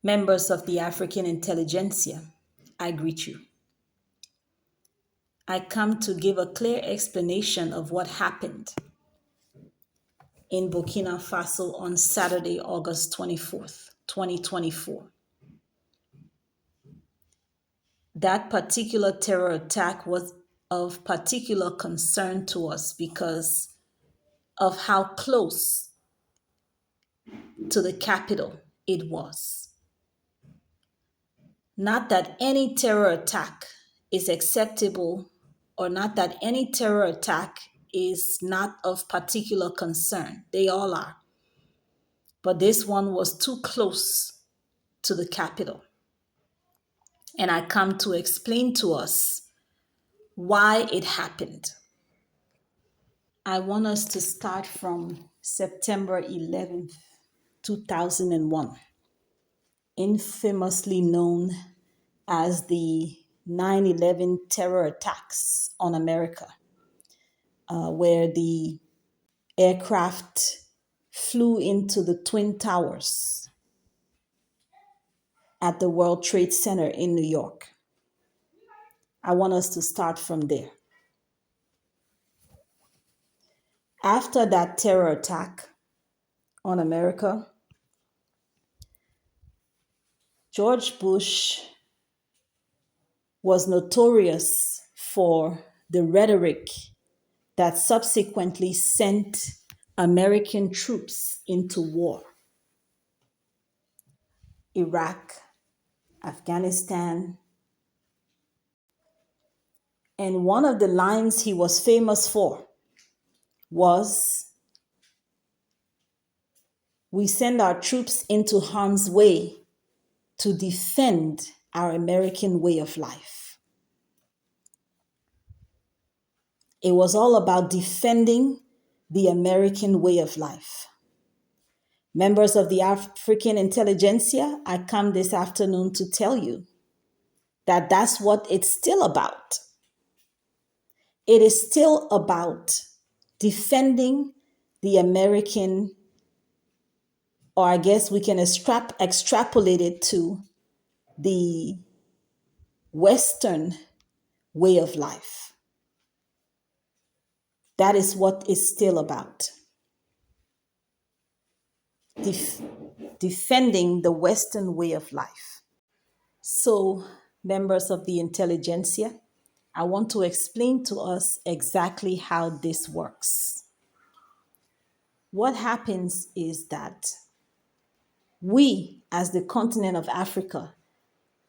Members of the African intelligentsia, I greet you. I come to give a clear explanation of what happened in Burkina Faso on Saturday, August 24th, 2024. That particular terror attack was of particular concern to us because of how close to the capital it was. Not that any terror attack is acceptable, or not that any terror attack is not of particular concern. They all are. But this one was too close to the capital. And I come to explain to us why it happened. I want us to start from September 11th, 2001, infamously known as the 9/11 terror attacks on America, where the aircraft flew into the Twin Towers at the World Trade Center in New York. I want us to start from there. After that terror attack on America, George Bush was notorious for the rhetoric that subsequently sent American troops into war. Iraq, Afghanistan. And one of the lines he was famous for was, "We send our troops into harm's way to defend our American way of life." It was all about defending the American way of life. Members of the African intelligentsia, I come this afternoon to tell you that that's what it's still about. It is still about defending the American, or I guess we can extrapolate it to the Western way of life. That is what it's still about. Defending the Western way of life. So, members of the intelligentsia, I want to explain to us exactly how this works. What happens is that we, as the continent of Africa,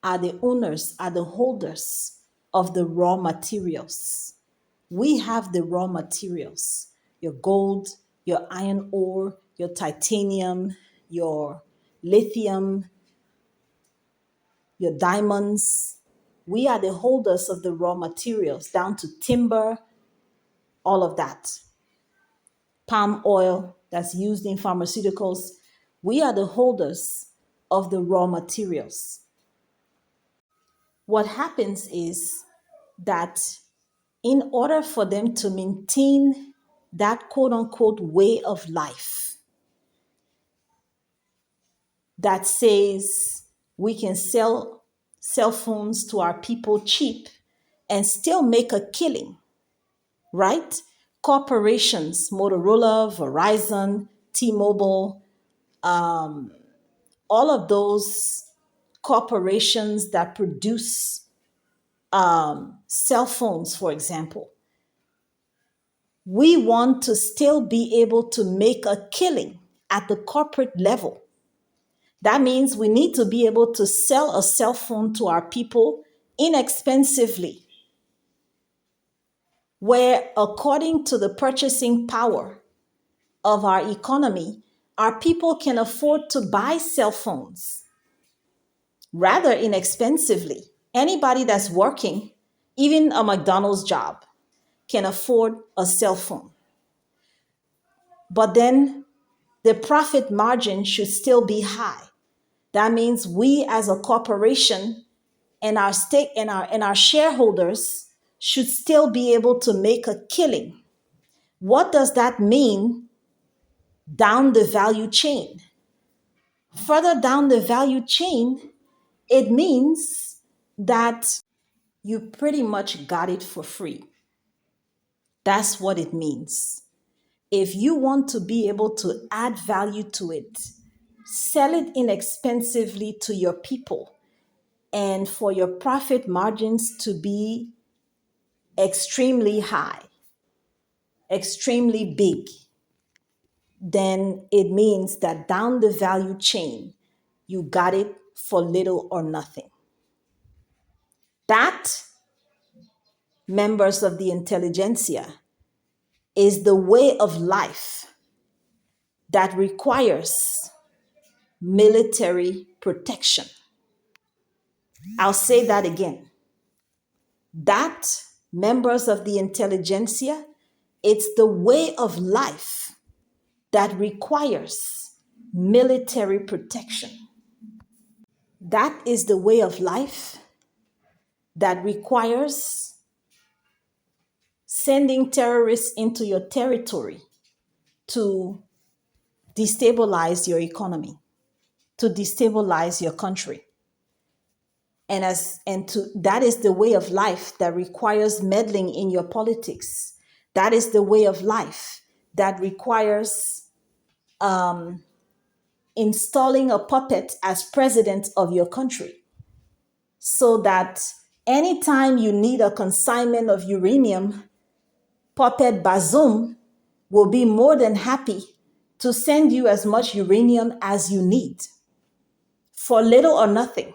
are the owners, are the holders of the raw materials. We have the raw materials: your gold, your iron ore, your titanium, your lithium, your diamonds. We are the holders of the raw materials, down to timber, all of that. Palm oil that's used in pharmaceuticals. We are the holders of the raw materials. What happens is that in order for them to maintain that quote unquote way of life that says we can sell cell phones to our people cheap and still make a killing, right? Corporations, Motorola, Verizon, T-Mobile, all of those corporations that produce cell phones, for example, we want to still be able to make a killing at the corporate level. That means we need to be able to sell a cell phone to our people inexpensively, where according to the purchasing power of our economy, our people can afford to buy cell phones rather inexpensively. Anybody that's working, even a McDonald's job, can afford a cell phone. But then the profit margin should still be high. That means we as a corporation and our stake and our shareholders should still be able to make a killing. What does that mean down the value chain? Further down the value chain, it means that you pretty much got it for free. That's what it means. If you want to be able to add value to it, sell it inexpensively to your people, and for your profit margins to be extremely high, extremely big, then it means that down the value chain, you got it for little or nothing. That, members of the intelligentsia, is the way of life that requires military protection. I'll say that again. That, members of the intelligentsia, it's the way of life that requires military protection. That is the way of life that requires sending terrorists into your territory to destabilize your economy, to destabilize your country. That is the way of life that requires meddling in your politics. That is the way of life that requires installing a puppet as president of your country, so that anytime you need a consignment of uranium, Puppet Bazoum will be more than happy to send you as much uranium as you need for little or nothing.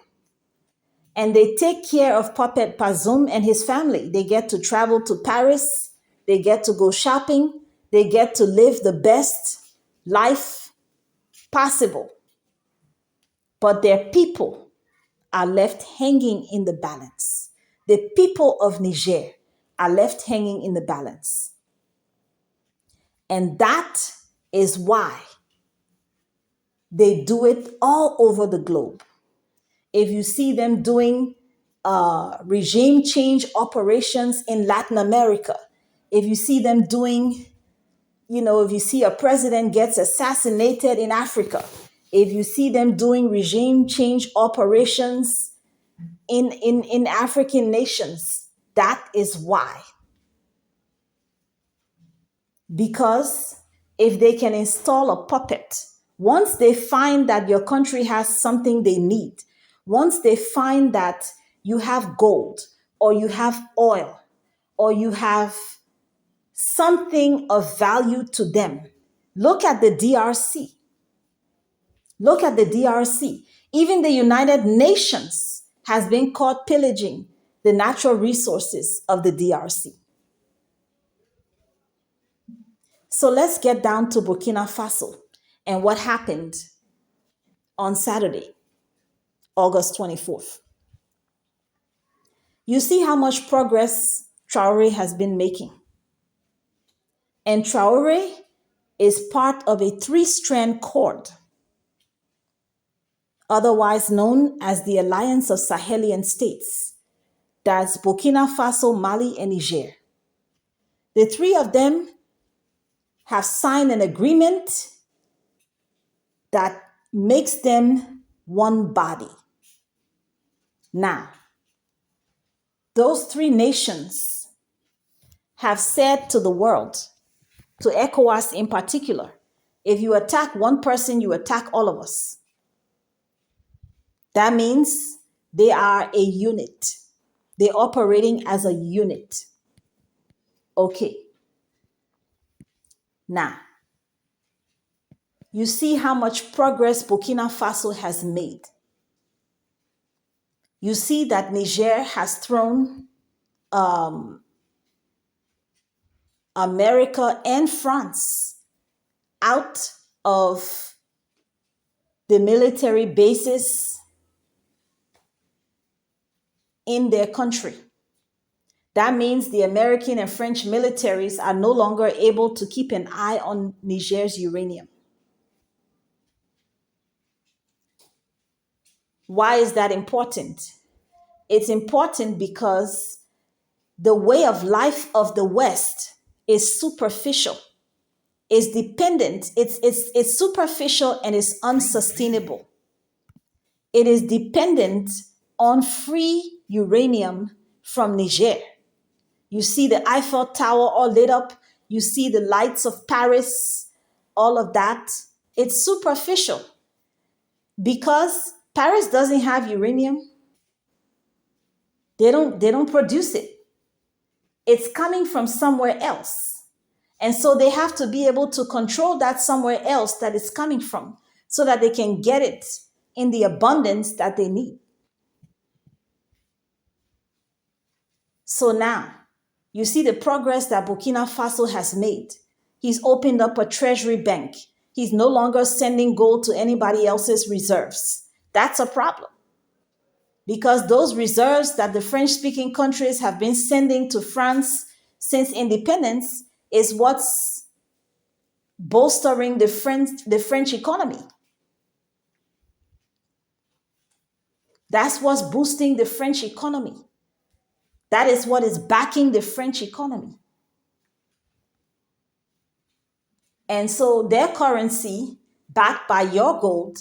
And they take care of Puppet Bazoum and his family. They get to travel to Paris, they get to go shopping, they get to live the best life possible. But their people are left hanging in the balance. The people of Niger are left hanging in the balance. And that is why they do it all over the globe. If you see them doing regime change operations in Latin America, if you see them doing, if you see a president gets assassinated in Africa, if you see them doing regime change operations in African nations, that is why. Because if they can install a puppet, once they find that your country has something they need, once they find that you have gold or you have oil or you have something of value to them, look at the DRC. Look at the DRC. Even the United Nations has been caught pillaging the natural resources of the DRC. So let's get down to Burkina Faso and what happened on Saturday, August 24th. You see how much progress Traoré has been making. And Traoré is part of a three-strand cord, otherwise known as the Alliance of Sahelian States. That's Burkina Faso, Mali, and Niger. The three of them have signed an agreement that makes them one body. Now, those three nations have said to the world, to ECOWAS in particular, if you attack one person, you attack all of us. That means they are a unit. They're operating as a unit. Okay. Now, you see how much progress Burkina Faso has made. You see that Niger has thrown America and France out of the military bases in their country. That means the American and French militaries are no longer able to keep an eye on Niger's uranium. Why is that important? It's important because the way of life of the West is superficial. is dependent, it's superficial and it's unsustainable. It is dependent on free uranium from Niger. You see the Eiffel Tower all lit up, you see the lights of Paris, all of that. It's superficial because Paris doesn't have uranium. They don't produce it. It's coming from somewhere else. And so they have to be able to control that somewhere else that it's coming from so that they can get it in the abundance that they need. So now, you see the progress that Burkina Faso has made. He's opened up a treasury bank. He's no longer sending gold to anybody else's reserves. That's a problem because those reserves that the French speaking countries have been sending to France since independence is what's bolstering the French economy. That's what's boosting the French economy. That is what is backing the French economy. And so their currency, backed by your gold,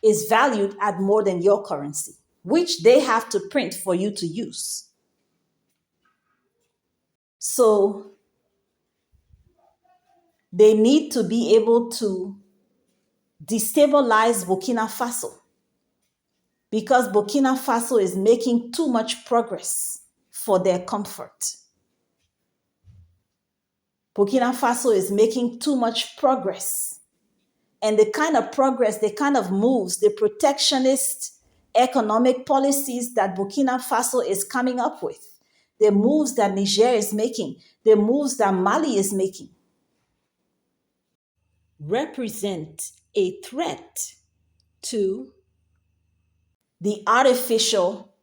is valued at more than your currency, which they have to print for you to use. So they need to be able to destabilize Burkina Faso because Burkina Faso is making too much progress for their comfort. Burkina Faso is making too much progress. And the kind of progress, the kind of moves, the protectionist economic policies that Burkina Faso is coming up with, the moves that Niger is making, the moves that Mali is making, represent a threat to the artificial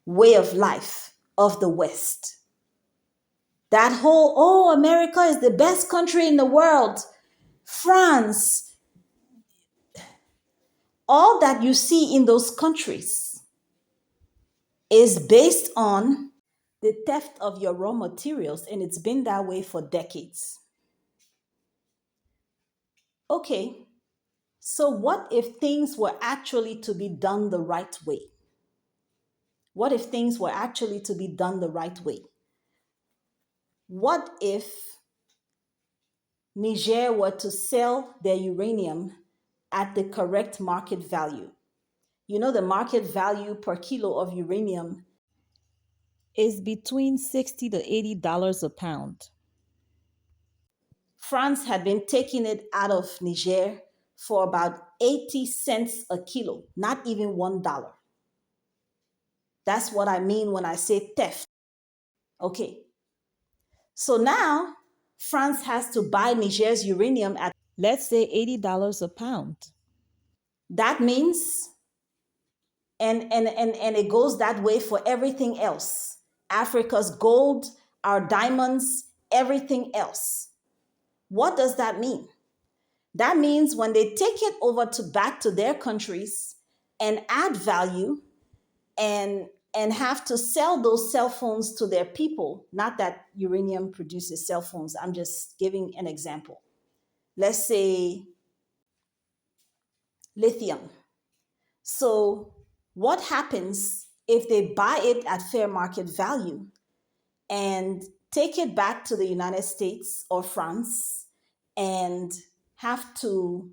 way of life of the West. That whole, oh, America is the best country in the world, France, all that you see in those countries is based on the theft of your raw materials, and it's been that way for decades. Okay, so what if things were actually to be done the right way? What if things were actually to be done the right way? What if Niger were to sell their uranium at the correct market value? You know, the market value per kilo of uranium is between $60 to $80 a pound. France had been taking it out of Niger for about 80 cents a kilo, not even $1. That's what I mean when I say theft. Okay. So now France has to buy Niger's uranium at, let's say, $80 a pound. That means, and it goes that way for everything else. Africa's gold, our diamonds, everything else. What does that mean? That means when they take it over to back to their countries and add value and have to sell those cell phones to their people, not that uranium produces cell phones, I'm just giving an example. Let's say lithium. So what happens if they buy it at fair market value and take it back to the United States or France and have to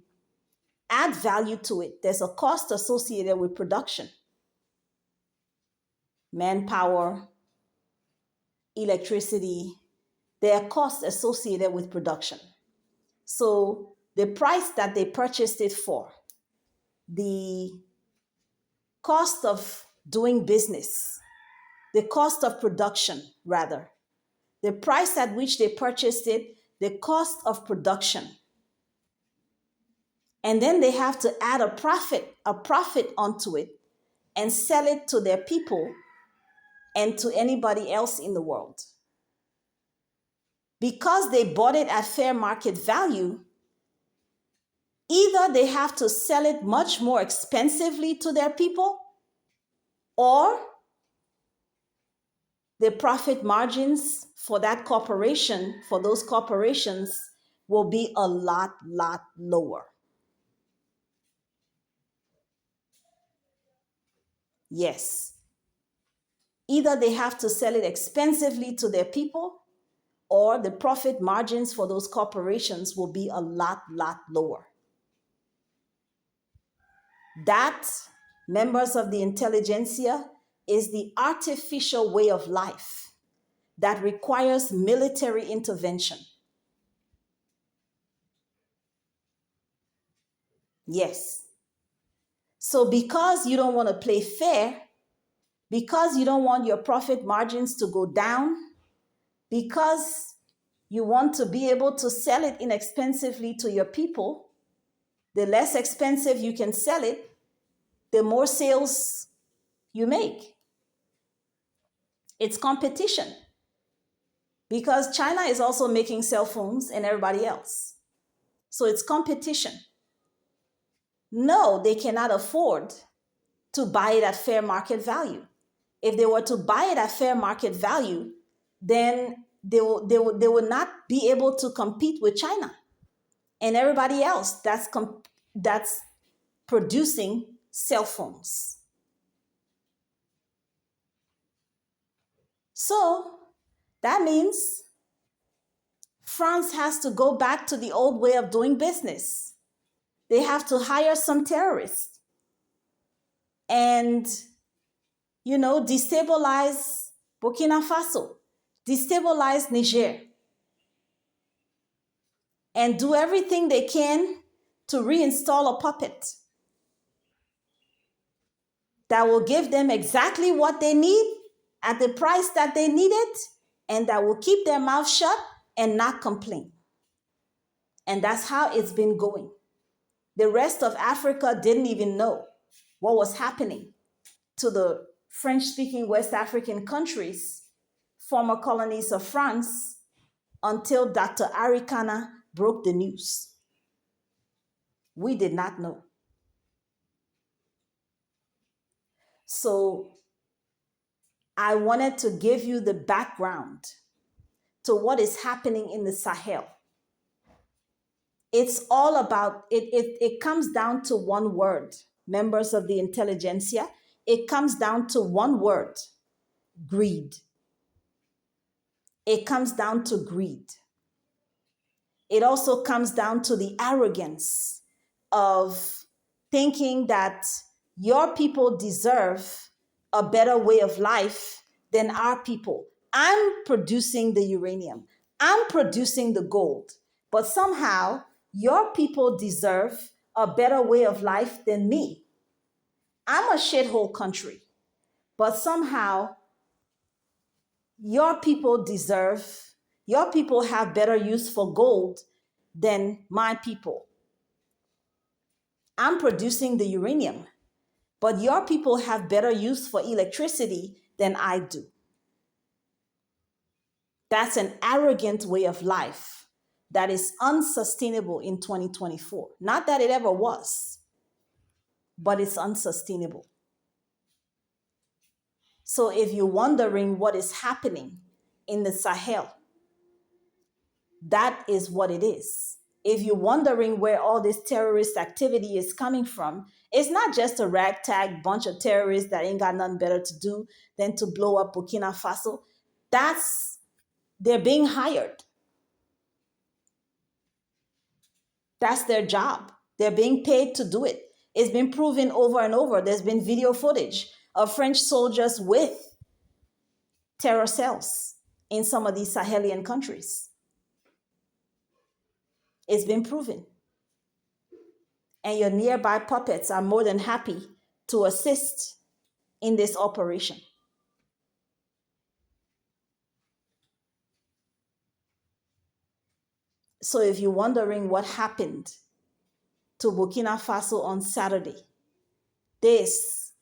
add value to it? There's a cost associated with production, manpower, electricity. There are costs associated with production. So the price that they purchased it for, the cost of doing business, the cost of production, rather, the price at which they purchased it, the cost of production. And then they have to add a profit onto it and sell it to their people and to anybody else in the world. Because they bought it at fair market value, either they have to sell it much more expensively to their people, or the profit margins for that corporation, for those corporations, will be a lot lower. Yes. Either they have to sell it expensively to their people, or the profit margins for those corporations will be a lot lower. That, members of the intelligentsia, is the artificial way of life that requires military intervention. Yes. So because you don't want to play fair, because you don't want your profit margins to go down, because you want to be able to sell it inexpensively to your people, the less expensive you can sell it, the more sales you make. It's competition, because China is also making cell phones and everybody else. So it's competition. No, they cannot afford to buy it at fair market value. If they were to buy it at fair market value, then they will not be able to compete with China and everybody else that's producing cell phones. So that means France has to go back to the old way of doing business. They have to hire some terrorists and, destabilize Burkina Faso, destabilize Niger, and do everything they can to reinstall a puppet that will give them exactly what they need at the price that they need it, and that will keep their mouth shut and not complain. And that's how it's been going. The rest of Africa didn't even know what was happening to the French-speaking West African countries, former colonies of France, until Dr. Arikana broke the news. We did not know. So I wanted to give you the background to what is happening in the Sahel. It's all about, it comes down to one word, members of the intelligentsia. It comes down to one word: greed. It comes down to greed. It also comes down to the arrogance of thinking that your people deserve a better way of life than our people. I'm producing the uranium, I'm producing the gold, but somehow your people deserve a better way of life than me. I'm a shithole country, but somehow your people deserve, your people have better use for gold than my people. I'm producing the uranium, but your people have better use for electricity than I do. That's an arrogant way of life that is unsustainable in 2024. Not that it ever was, but it's unsustainable. So if you're wondering what is happening in the Sahel, that is what it is. If you're wondering where all this terrorist activity is coming from, it's not just a ragtag bunch of terrorists that ain't got nothing better to do than to blow up Burkina Faso. They're being hired. That's their job. They're being paid to do it. It's been proven over and over. There's been video footage of French soldiers with terror cells in some of these Sahelian countries. It's been proven. And your nearby puppets are more than happy to assist in this operation. So if you're wondering what happened to Burkina Faso on Saturday, this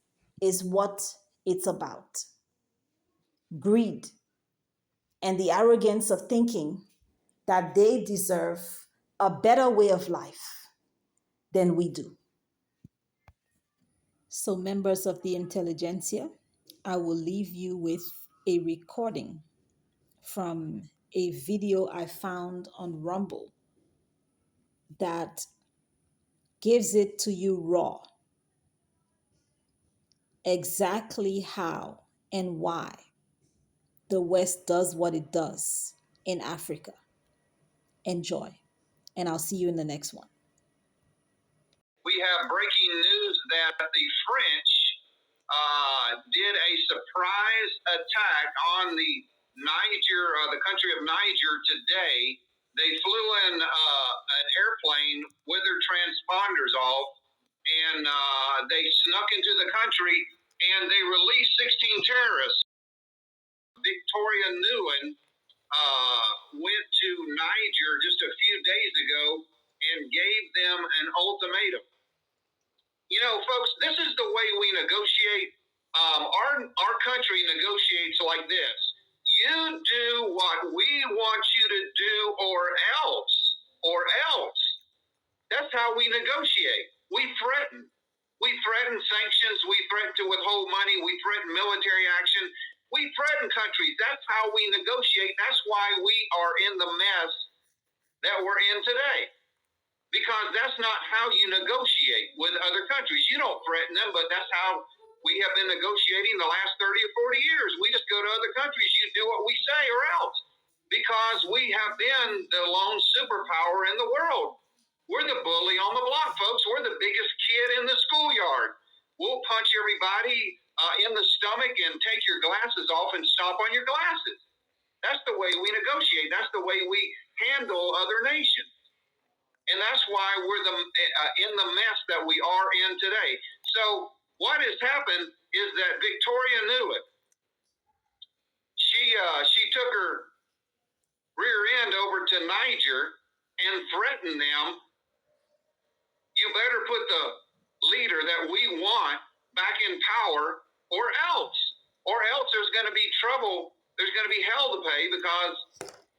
is what it's about: greed and the arrogance of thinking that they deserve a better way of life than we do. So, members of the intelligentsia, I will leave you with a recording from a video I found on Rumble that gives it to you raw, exactly how and why the West does what it does in Africa. Enjoy, and I'll see you in the next one. We have breaking news that the French did a surprise attack on the country of Niger today. They flew in an airplane with their transponders off, and they snuck into the country, and they released 16 terrorists. Victoria Nguyen went to Niger just a few days ago and gave them an ultimatum. You know, folks, this is the way we negotiate. Our country negotiates like this. You do what we want you to do, or else. Or else. That's how we negotiate. We threaten. We threaten sanctions. We threaten to withhold money. We threaten military action. We threaten countries. That's how we negotiate. That's why we are in the mess that we're in today. Because that's not how you negotiate with other countries. You don't threaten them, but that's how we have been negotiating the last 30 or 40 years. We just go to other countries. You do what we say or else. Because we have been the lone superpower in the world. We're the bully on the block, folks. We're the biggest kid in the schoolyard. We'll punch everybody in the stomach and take your glasses off and stomp on your glasses. That's the way we negotiate. That's the way we handle other nations. And that's why we're in the mess that we are in today. So what has happened is that Victoria knew it. She took her rear end over to Niger and threatened them. You better put the leader that we want back in power, or else there's going to be trouble. There's going to be hell to pay, because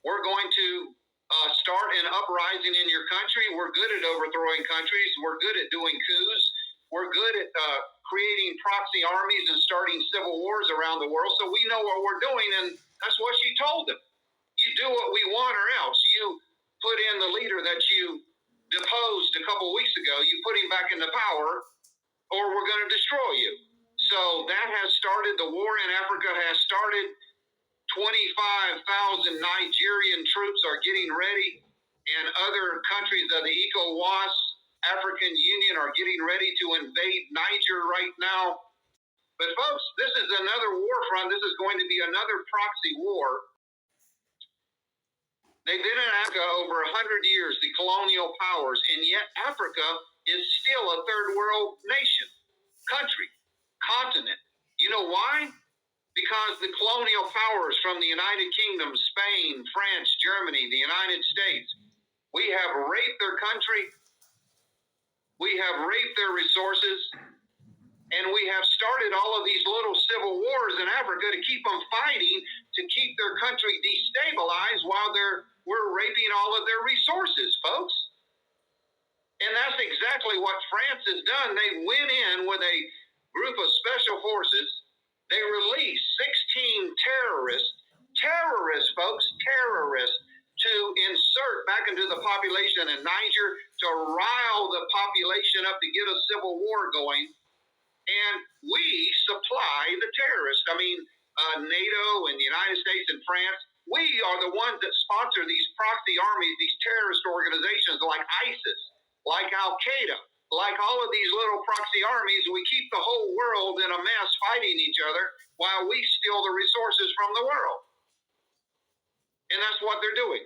we're going to start an uprising in your country. We're good at overthrowing countries. We're good at doing coups. We're good at creating proxy armies and starting civil wars around the world. So we know what we're doing, and that's what she told them. You do what we want, or else. You put in the leader that you deposed a couple weeks ago. You put him back into power, or we're going to destroy you. So that has started. The war in Africa has started. 25,000 Nigerian troops are getting ready, and other countries of the ECOWAS, African Union, are getting ready to invade Niger right now. But folks, this is another war front. This is going to be another proxy war. They've been in Africa over 100 years, the colonial powers, and yet Africa is still a third world nation, country, continent. You know why? Because the colonial powers from the United Kingdom, Spain, France, Germany, the United States, we have raped their country, we have raped their resources, and we have started all of these little civil wars in Africa to keep them fighting, to keep their country destabilized while we're raping all of their resources, folks. And that's exactly what France has done. They went in with a group of special forces. They released 16 terrorists, folks, to insert back into the population in Niger, to rile the population up, to get a civil war going. And we supply the terrorists. I mean, NATO and the United States and France, we are the ones that sponsor these proxy armies, these terrorist organizations like ISIS, like Al-Qaeda, like all of these little proxy armies. We keep the whole world in a mess fighting each other while we steal the resources from the world. And that's what they're doing.